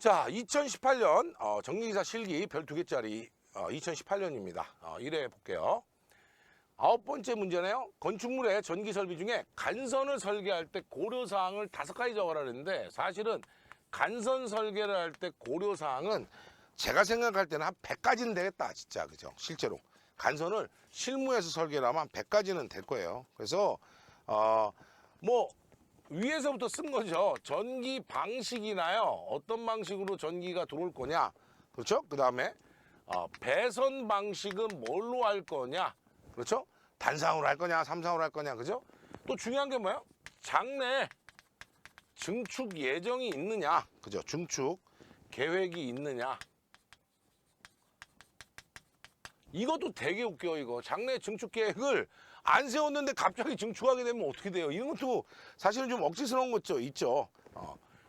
자, 2018년 전기기사 실기 별 2개짜리 2018년입니다. 1회 볼게요. 9번째 문제네요. 건축물의 전기 설비 중에 간선을 설계할 때 고려사항을 5가지 적어라 그랬는데, 사실은 간선 설계를 할 때 고려사항은 제가 생각할 때는 한 100가지는 되겠다. 진짜, 그죠? 실제로 간선을 실무에서 설계를 하면 한 100가지는 될 거예요. 그래서 뭐 위에서부터 쓴 거죠. 전기 방식이나요, 어떤 방식으로 전기가 들어올 거냐, 그렇죠? 그 다음에 배선 방식은 뭘로 할 거냐, 그렇죠? 단상으로 할 거냐, 삼상으로 할 거냐, 그죠? 또 중요한 게 뭐예요? 장래 증축 예정이 있느냐, 그죠? 증축 계획이 있느냐. 이것도 되게 웃겨. 이거 장래 증축 계획을 안 세웠는데 갑자기 증축하게 되면 어떻게 돼요? 이런 것도 사실은 좀 억지스러운 것도 있죠.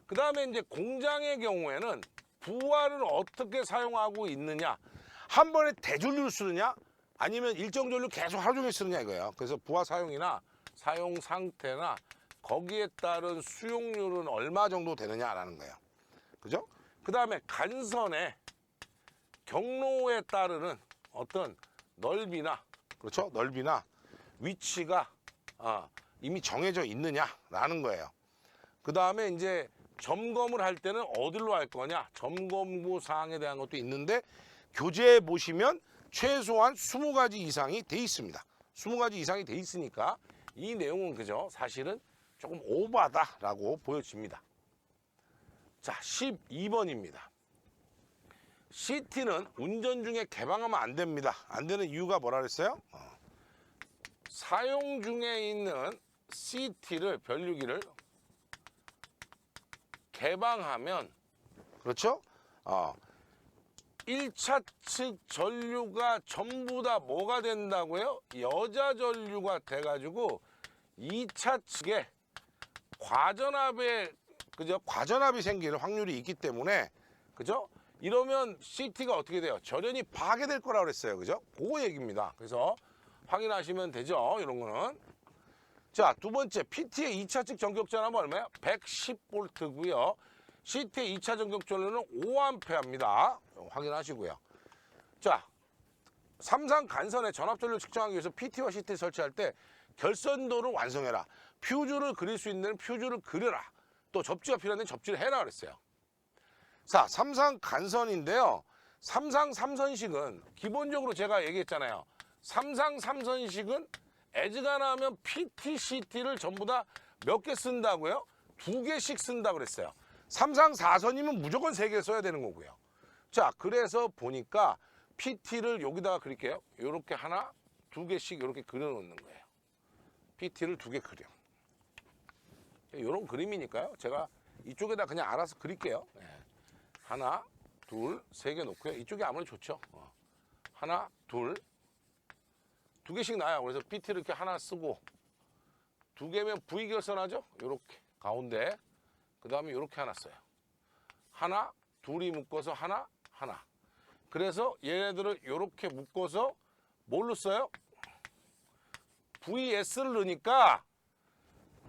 그 다음에 이제 공장의 경우에는 부하를 어떻게 사용하고 있느냐, 한 번에 대전류를 쓰느냐, 아니면 일정 전류 계속 하루 종일 쓰느냐, 이거예요. 그래서 부하 사용이나 사용 상태나 거기에 따른 수용률은 얼마 정도 되느냐라는 거예요. 그죠? 그 다음에 간선의 경로에 따르는 어떤 넓이나, 그렇죠? 넓이나 위치가 이미 정해져 있느냐라는 거예요. 그 다음에 이제 점검을 할 때는 어디로 할 거냐, 점검부 사항에 대한 것도 있는데, 교재에 보시면 최소한 20가지 이상이 돼 있습니다. 20가지 이상이 돼 있으니까 이 내용은 그죠? 사실은 조금 오바다라고 보여집니다. 자, 12번입니다. CT는 운전 중에 개방하면 안 됩니다. 안 되는 이유가 뭐라 그랬어요? 사용 중에 있는 CT를, 변류기를 개방하면, 그렇죠? 1차 측 전류가 전부 다 뭐가 된다고요? 여자 전류가 돼가지고 2차 측에 과전압에, 그죠? 과전압이 생길 확률이 있기 때문에, 그죠? 이러면 CT가 어떻게 돼요? 절연이 파괴될 거라고 그랬어요. 그죠? 그거 얘기입니다. 그래서 확인하시면 되죠. 이런 거는. 자, 두 번째, PT의 2차 측 전격 전압은 얼마예요? 110V고요. CT의 2차 전격 전류는 5A입니다. 확인하시고요. 자, 삼상 간선의 전압 전류 측정하기 위해서 PT와 CT 설치할 때 결선도를 완성해라. 퓨즈를 그릴 수 있는 퓨즈를 그려라. 또 접지가 필요한 데는 접지를 해라 그랬어요. 자, 삼상 간선인데요. 삼상 삼선식은 기본적으로 제가 얘기했잖아요. 삼상 삼선식은 에즈가 나오면 PT, CT를 전부 다 몇 개 쓴다고요? 2개씩 쓴다고 그랬어요. 삼상 4선이면 무조건 3개 써야 되는 거고요. 자, 그래서 보니까 PT를 여기다가 그릴게요. 이렇게 하나, 2개씩 이렇게 그려놓는 거예요. PT를 2개 그려. 이런 그림이니까요. 제가 이쪽에다 그냥 알아서 그릴게요. 네. 하나, 둘, 3개 놓고요. 이쪽이 아무래도 좋죠. 하나, 둘, 2개씩 나요. 그래서 PT를 이렇게 하나 쓰고, 2개면 V결선하죠? 이렇게 가운데. 그 다음에 이렇게 하나 써요. 하나, 둘이 묶어서 하나, 하나. 그래서 얘네들을 이렇게 묶어서 뭘로 써요? VS를 넣으니까,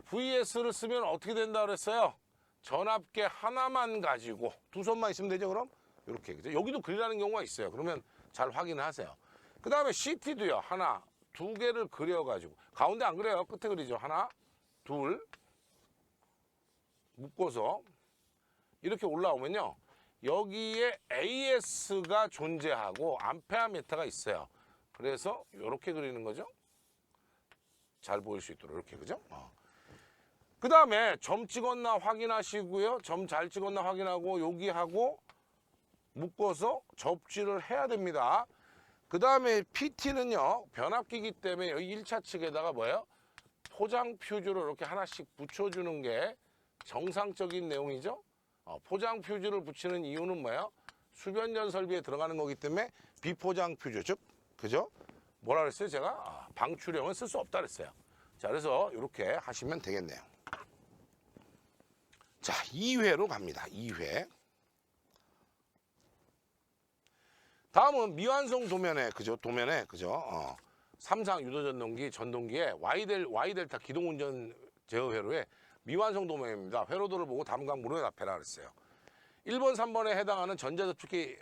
VS를 쓰면 어떻게 된다 그랬어요? 전압계 하나만 가지고 2손만 있으면 되죠. 그럼 이렇게, 그죠? 여기도 그리라는 경우가 있어요. 그러면 잘 확인하세요. 그 다음에 CT도요. 하나, 2개를 그려가지고 가운데 안 그래요. 끝에 그리죠. 하나, 둘 묶어서 이렇게 올라오면요, 여기에 AS가 존재하고 암페어미터가 있어요. 그래서 이렇게 그리는 거죠. 잘 보일 수 있도록 이렇게, 그죠? 그 다음에 점 찍었나 확인하시고요. 점 잘 찍었나 확인하고 여기하고 묶어서 접지를 해야 됩니다. 그 다음에 PT는요, 변압기이기 때문에 여기 1차 측에다가 뭐예요? 포장 퓨즈를 이렇게 하나씩 붙여주는 게 정상적인 내용이죠. 포장 퓨즈를 붙이는 이유는 뭐예요? 수변전 설비에 들어가는 거기 때문에 비포장 퓨즈, 즉, 그죠? 뭐라 그랬어요? 제가 방출형은 쓸 수 없다 그랬어요. 자, 그래서 이렇게 하시면 되겠네요. 자, 2회로 갑니다. 2회. 다음은 미완성 도면에, 그죠? 도면에, 그죠? 삼상 유도전동기, 전동기에 Y델타 기동운전 제어 회로에 미완성 도면입니다. 회로도를 보고 다음 각 물어에 답해라 그랬어요. 1번, 3번에 해당하는 전자접촉기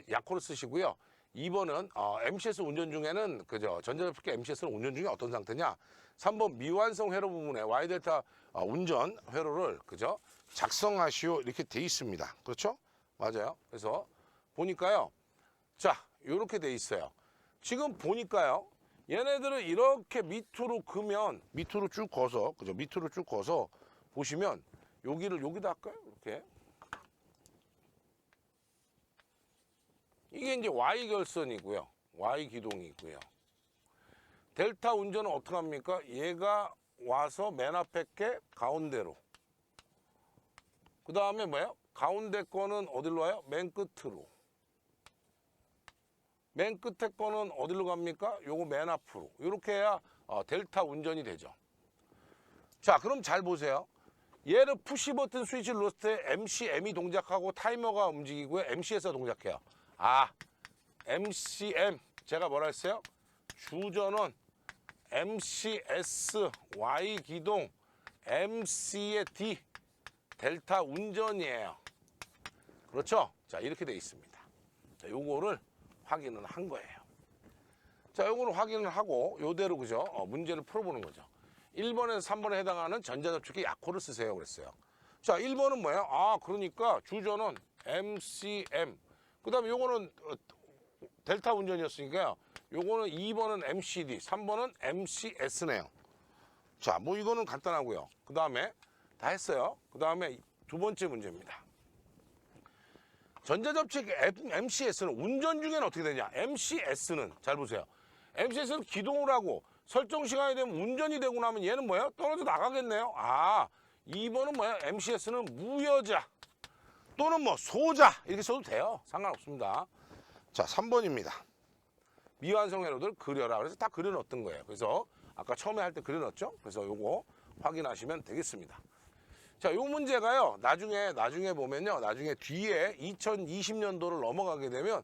약호를 쓰시고요. 2번은 MCS 운전 중에는 그죠. 전자접촉기 MCS는 운전 중에 어떤 상태냐. 3번 미완성 회로 부분에 Y델타 운전 회로를 그죠. 작성하시오 이렇게 돼 있습니다. 그렇죠? 맞아요. 그래서 보니까요. 자, 이렇게 돼 있어요. 지금 보니까요. 얘네들을 이렇게 밑으로 그면 밑으로 쭉 거서 그죠? 밑으로 쭉 거서 보시면 여기를 여기다 할까요? 이렇게. 이게 이제 Y 결선이고요. Y 기동이고요. 델타 운전은 어떻게 합니까? 얘가 와서 맨 앞에 게 가운데로. 그 다음에 뭐예요? 가운데 거는 어디로 와요? 맨 끝으로. 맨 끝에 거는 어디로 갑니까? 요거 맨 앞으로. 이렇게 해야 델타 운전이 되죠. 자, 그럼 잘 보세요. 얘를 푸시 버튼 스위치 눌렀을 때 MCM이 동작하고 타이머가 움직이고요. MCS가 동작해요. 아, MCM. 제가 뭐라 했어요? 주전원 MCS Y 기동 MC의 D 델타 운전이에요. 그렇죠? 자, 이렇게 돼 있습니다. 자, 요거를 확인을 한 거예요. 자, 요거를 확인을 하고 요대로 그죠? 문제를 풀어보는 거죠. 1번에서 3번에 해당하는 전자접촉기 약호를 쓰세요 그랬어요. 자, 1번은 뭐예요? 아, 그러니까 주전원 MCM. 그 다음에 요거는 델타 운전이었으니까요. 요거는 2번은 MCD, 3번은 MCS네요. 자, 뭐 이거는 간단하고요. 그 다음에 다 했어요. 그 다음에 두 번째 문제입니다. 전자접촉기 MCS는 운전 중에는 어떻게 되냐? MCS는 잘 보세요. MCS는 기동을 하고 설정 시간이 되면 운전이 되고 나면 얘는 뭐예요? 떨어져 나가겠네요. 아, 2번은 뭐예요? MCS는 무여자 또는 뭐 소자 이렇게 써도 돼요. 상관없습니다. 자, 3번입니다. 미완성 회로들 그려라. 그래서 다 그려놨던 거예요. 그래서 아까 처음에 할 때 그려놨죠? 그래서 요거 확인하시면 되겠습니다. 자, 요 문제가요. 나중에 보면요. 나중에 뒤에 2020년도를 넘어가게 되면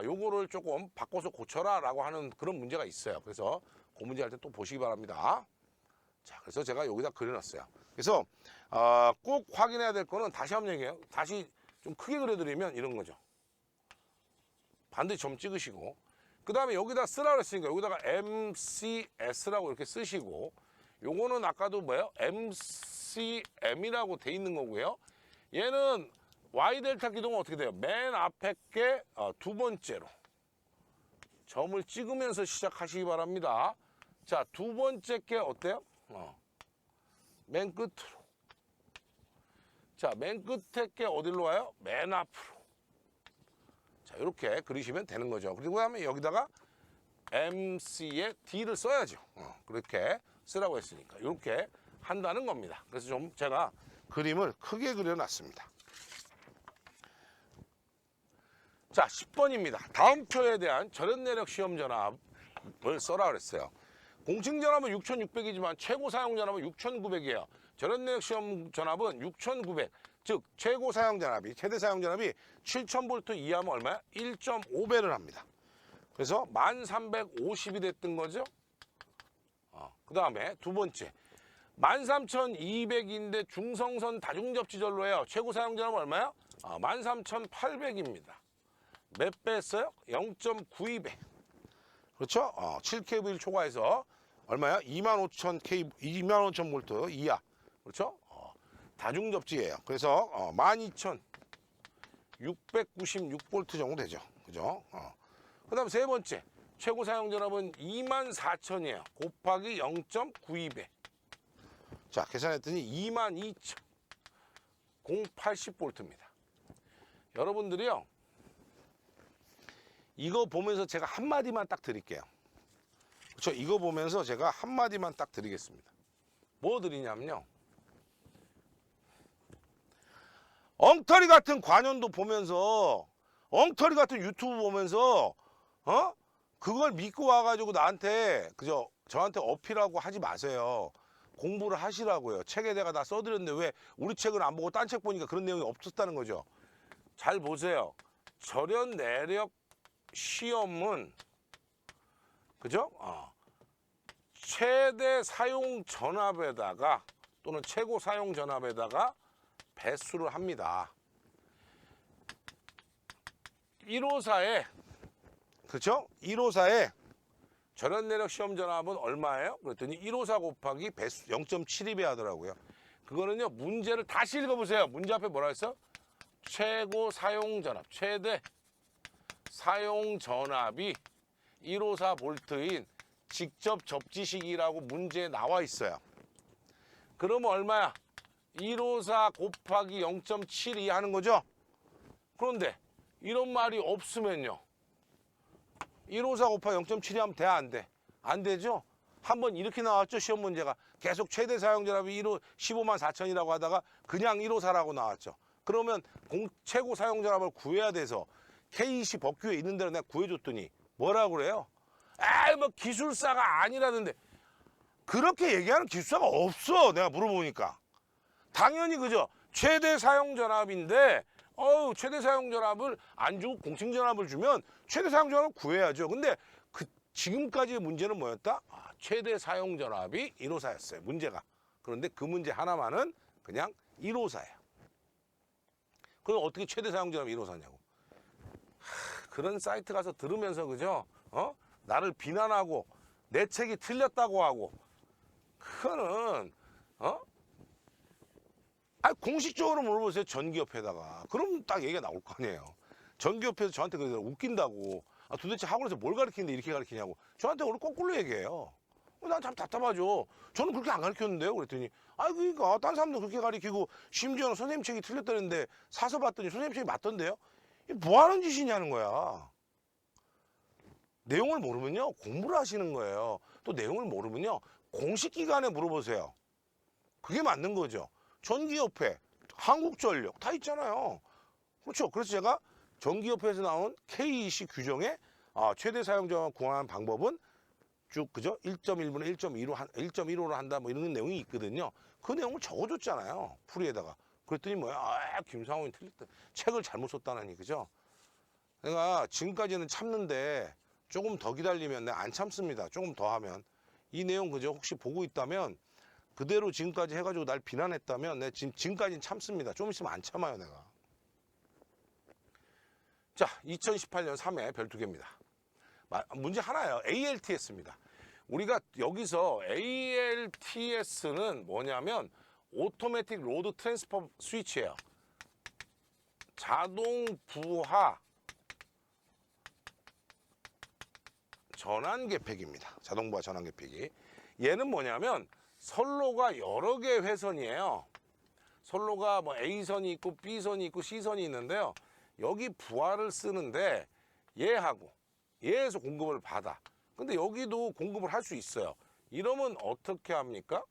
요거를 조금 바꿔서 고쳐라라고 하는 그런 문제가 있어요. 그래서 그 문제 할 때 또 보시기 바랍니다. 자, 그래서 제가 여기다 그려놨어요. 그래서 꼭 확인해야 될 거는 다시 한번 얘기해요. 다시 좀 크게 그려드리면 이런 거죠. 반드시 점 찍으시고 그 다음에 여기다 쓰라고 그랬으니까 여기다가 MCS라고 이렇게 쓰시고 요거는 아까도 뭐예요? MCM이라고 돼 있는 거고요. 얘는 Y델타 기동은 어떻게 돼요? 맨 앞에 게 두 번째로 점을 찍으면서 시작하시기 바랍니다. 자, 두 번째 게 어때요? 맨 끝으로. 자, 맨 끝에 게 어디로 와요? 맨 앞으로. 자, 이렇게 그리시면 되는 거죠. 그리고 그다음에 여기다가 MC의 D를 써야죠. 그렇게 쓰라고 했으니까 이렇게 한다는 겁니다. 그래서 좀 제가 그림을 크게 그려놨습니다. 자, 10번입니다. 다음 표에 대한 절연 내력 시험 전압을 써라 그랬어요. 공칭 전압은 6600이지만 최고 사용 전압은 6900이에요. 절연 내력 시험 전압은 6900. 즉 최고 사용 전압이 최대 사용 전압이 7000V 이하면 얼마야? 1.5배를 합니다. 그래서 1350이 됐던 거죠. 그 다음에 두 번째 13200인데 중성선 다중접지전로예요. 최고 사용 전압은 얼마야? 13800입니다. 몇 배 했어요? 0.92배. 그렇죠? 7kV 초과해서 얼마야? 25000V 이하. 그렇죠? 다중접지예요. 그래서 12696V 정도 되죠. 그죠? 그 다음 세 번째 최고 사용 전압은 24000이에요. 곱하기 0.92배. 자, 계산했더니 22080V입니다. 여러분들이요. 이거 보면서 제가 한마디만 딱 드릴게요. 그렇죠? 이거 보면서 제가 한마디만 딱 드리겠습니다. 뭐 드리냐면요. 엉터리 같은 관연도 보면서 엉터리 같은 유튜브 보면서 그걸 믿고 와가지고 나한테 그죠? 저한테 어필하고 하지 마세요. 공부를 하시라고요. 책에 내가 다 써드렸는데 왜 우리 책은 안 보고 딴 책 보니까 그런 내용이 없었다는 거죠. 잘 보세요. 절연 내력 시험은 그죠? 최대 사용 전압에다가 또는 최고 사용 전압에다가 배수를 합니다. 154에 그렇죠? 154에 전원 내력 시험 전압은 얼마예요? 그랬더니 154 곱하기 배수 0.72배 하더라고요. 그거는요, 문제를 다시 읽어보세요. 문제 앞에 뭐라 했어? 최고 사용 전압, 최대 사용 전압이 154 볼트인 직접 접지식이라고 문제에 나와 있어요. 그러면 얼마야? 154 곱하기 0.72 하는 거죠? 그런데 이런 말이 없으면요, 154 곱하기 0.72 하면 돼, 안 돼? 안 되죠? 한번 이렇게 나왔죠, 시험 문제가. 계속 최대 사용 전압이 15만 4천이라고 하다가 그냥 154라고 나왔죠. 그러면 최고 사용 전압을 구해야 돼서 KEC 법규에 있는 대로 내가 구해줬더니 뭐라고 그래요? 뭐 기술사가 아니라는데. 그렇게 얘기하는 기술사가 없어, 내가 물어보니까. 당연히 그죠? 최대 사용 전압인데 최대 사용 전압을 안 주고 공칭 전압을 주면 최대 사용 전압을 구해야죠. 근데 지금까지의 문제는 뭐였다? 최대 사용 전압이 154였어요, 문제가. 그런데 그 문제 하나만은 그냥 154예요. 그럼 어떻게 최대 사용 전압이 154냐고. 그런 사이트 가서 들으면서 그죠? 나를 비난하고 내 책이 틀렸다고 하고, 그거는 공식적으로 물어보세요, 전기협회에다가. 그럼 딱 얘기가 나올 거 아니에요. 전기협회에서 저한테 웃긴다고, 도대체 학원에서 뭘 가르치는데 이렇게 가르치냐고 저한테 오늘 거꾸로 얘기해요. 난 참 답답하죠. 저는 그렇게 안 가르쳤는데요. 그랬더니 그러니까 딴 사람도 그렇게 가르치고 심지어는 선생님 책이 틀렸다는데 사서 봤더니 선생님 책이 맞던데요. 뭐 하는 짓이냐는 거야. 내용을 모르면요, 공부를 하시는 거예요. 또 내용을 모르면요, 공식 기관에 물어보세요. 그게 맞는 거죠. 전기협회, 한국전력 다 있잖아요. 그렇죠. 그래서 제가 전기협회에서 나온 KEC 규정에 최대 사용 전압 구하는 방법은 쭉 그죠? 1.1분의 1.15로 한다, 뭐 이런 내용이 있거든요. 그 내용을 적어줬잖아요, 풀이에다가. 그랬더니 뭐야, 김상훈이 틀렸다, 책을 잘못 썼다느니, 그죠? 내가 지금까지는 참는데 조금 더 기다리면 내가 안 참습니다. 조금 더 하면. 이 내용 그죠? 혹시 보고 있다면 그대로 지금까지 해가지고 날 비난했다면 내가 지금까지는 참습니다. 좀 있으면 안 참아요, 내가. 자, 2018년 3회 별 2개입니다. 문제 하나예요. ALTS입니다. 우리가 여기서 ALTS는 뭐냐면 오토매틱 로드 트랜스퍼 스위치예요. 자동 부하 전환 계팩입니다. 자동 부하 전환 계팩이. 얘는 뭐냐면 선로가 여러 개 회선이에요. 선로가 뭐 A선이 있고 B선이 있고 C선이 있는데요. 여기 부하를 쓰는데 얘하고 얘에서 공급을 받아. 근데 여기도 공급을 할 수 있어요. 이러면 어떻게 합니까?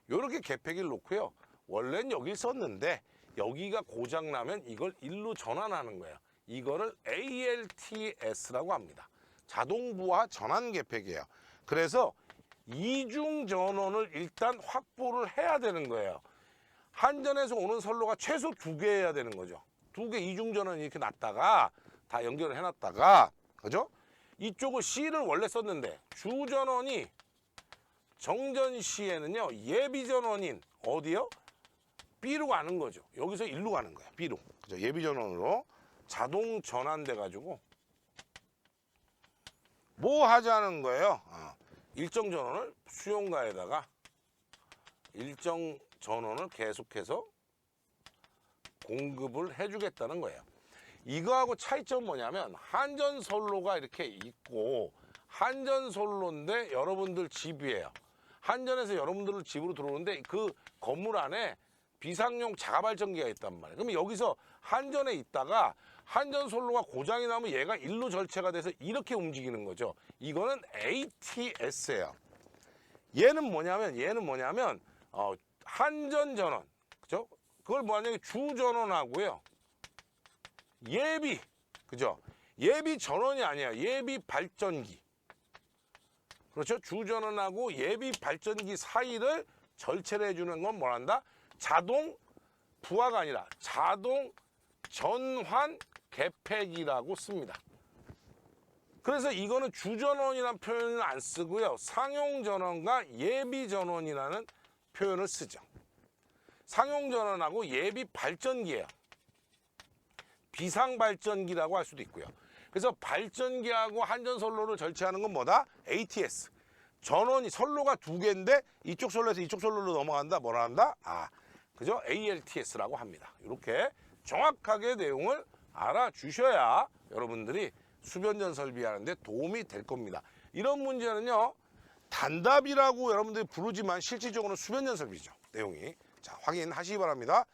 이렇게 계팩을 놓고요. 원래는 여기 썼는데 여기가 고장나면 이걸 일로 전환하는 거예요. 이거를 ALTS라고 합니다. 자동 부하 전환 계팩이에요. 그래서 이중 전원을 일단 확보를 해야 되는 거예요. 한전에서 오는 선로가 최소 2개 해야 되는 거죠. 2개 이중 전원 이렇게 놨다가 다 연결을 해놨다가, 그죠? 이쪽을 C를 원래 썼는데 주 전원이 정전 시에는요, 예비 전원인 어디요? B로 가는 거죠. 여기서 일로 가는 거예요, B로. 그죠? 예비 전원으로 자동 전환돼 가지고 뭐 하자는 거예요? 일정 전원을 수용가에다가 일정 전원을 계속해서 공급을 해주겠다는 거예요. 이거하고 차이점은 뭐냐면 한전선로가 이렇게 있고 한전선로인데 여러분들 집이에요. 한전에서 여러분들 집으로 들어오는데 그 건물 안에 비상용 자가발전기가 있단 말이에요. 그러면 여기서 한전에 있다가 한전선로가 고장이 나면 얘가 일로 절체가 돼서 이렇게 움직이는 거죠. 이거는 ATS예요. 얘는 뭐냐면 한전전원, 그죠? 그걸 뭐냐면 주전원하고요, 예비, 그죠? 예비 전원이 아니야. 예비 발전기. 그렇죠? 주전원하고 예비 발전기 사이를 절체를 해주는 건 뭐란다? 자동 부하가 아니라 자동 전환 계팩이라고 씁니다. 그래서 이거는 주전원이라는 표현을 안 쓰고요, 상용전원과 예비전원이라는 표현을 쓰죠. 상용전원하고 예비 발전기예요. 비상발전기라고 할 수도 있고요. 그래서 발전기하고 한전선로를 절취하는 건 뭐다? ATS. 전원이 선로가 두 개인데 이쪽 선로에서 이쪽 선로로 넘어간다. 뭐라 한다? 그죠? ALTS라고 합니다. 이렇게 정확하게 내용을 알아주셔야 여러분들이 수변전 설비하는 데 도움이 될 겁니다. 이런 문제는요, 단답이라고 여러분들이 부르지만 실질적으로는 수변전 설비죠. 내용이. 자, 확인하시기 바랍니다.